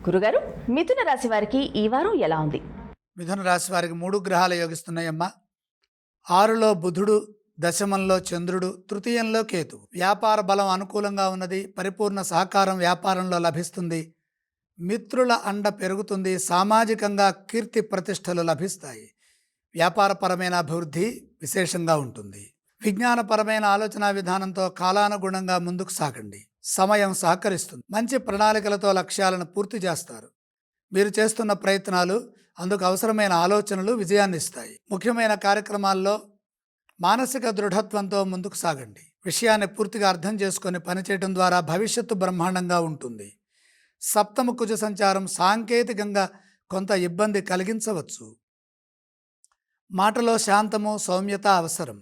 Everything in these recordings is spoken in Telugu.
గురుగారు, మిథున రాశి వారికి ఈ వారం ఎలా ఉంది? మిథున రాశి వారికి 3 గ్రహాలు యోగిస్తున్నాయమ్మా. 6లో బుధుడు, దశమంలో చంద్రుడు, తృతీయంలో కేతు. వ్యాపార బలం అనుకూలంగా ఉన్నది. పరిపూర్ణ సహకారం వ్యాపారంలో లభిస్తుంది. మిత్రుల అండ పెరుగుతుంది. సామాజికంగా కీర్తి ప్రతిష్టలు లభిస్తాయి. వ్యాపారపరమైన అభివృద్ధి విశేషంగా ఉంటుంది. విజ్ఞానపరమైన ఆలోచన విధానంతో కాలానుగుణంగా ముందుకు సాగండి. సమయం సహకరిస్తుంది. మంచి ప్రణాళికలతో లక్ష్యాలను పూర్తి చేస్తారు. మీరు చేస్తున్న ప్రయత్నాలు, అందుకు అవసరమైన ఆలోచనలు విజయాన్ని ఇస్తాయి. ముఖ్యమైన కార్యక్రమాల్లో మానసిక దృఢత్వంతో ముందుకు సాగండి. విషయాన్ని పూర్తిగా అర్థం చేసుకొని పనిచేయడం ద్వారా భవిష్యత్తు బ్రహ్మాండంగా ఉంటుంది. సప్తమ కుజ సంచారం సాంకేతికంగా కొంత ఇబ్బంది కలిగించవచ్చు. మాటలో శాంతము, సౌమ్యత అవసరం.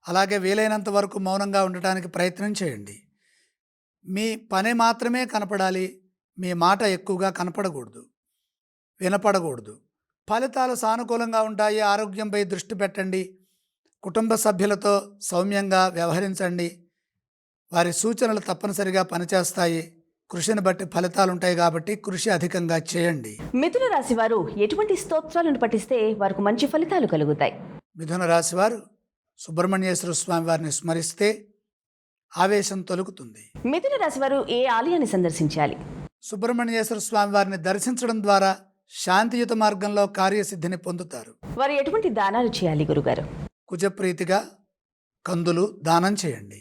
అలాగే వీలైనంత వరకు మౌనంగా ఉండటానికి ప్రయత్నం చేయండి. మీ పని మాత్రమే కనపడాలి. మీ మాట ఎక్కువగా కనపడకూడదు, వినపడకూడదు. ఫలితాలు సానుకూలంగా ఉంటాయి. ఆరోగ్యంపై దృష్టి పెట్టండి. కుటుంబ సభ్యులతో సౌమ్యంగా వ్యవహరించండి. వారి సూచనలు తప్పనిసరిగా పనిచేస్తాయి. కృషిని బట్టి ఫలితాలు ఉంటాయి కాబట్టి కృషి అధికంగా చేయండి. మిథున రాశి వారు ఎటువంటి స్తోత్రాలను పఠిస్తే వారికి మంచి ఫలితాలు కలుగుతాయి? మిథున రాశి వారు సుబ్రహ్మణ్యేశ్వర స్వామి వారిని స్మరిస్తే ఆవేశం తొలుగుతుంది. మిథున రాశి వారు ఏ ఆలయాన్ని సందర్శించాలి? సుబ్రహ్మణ్యేశ్వర స్వామి వారిని దర్శించడం ద్వారా శాంతియుత మార్గంలో కార్యసిద్ధిని పొందుతారు. వారు ఎటువంటి దానాలు చేయాలి గురుగారు? కుజప్రీతిగా కందులు దానం చేయండి.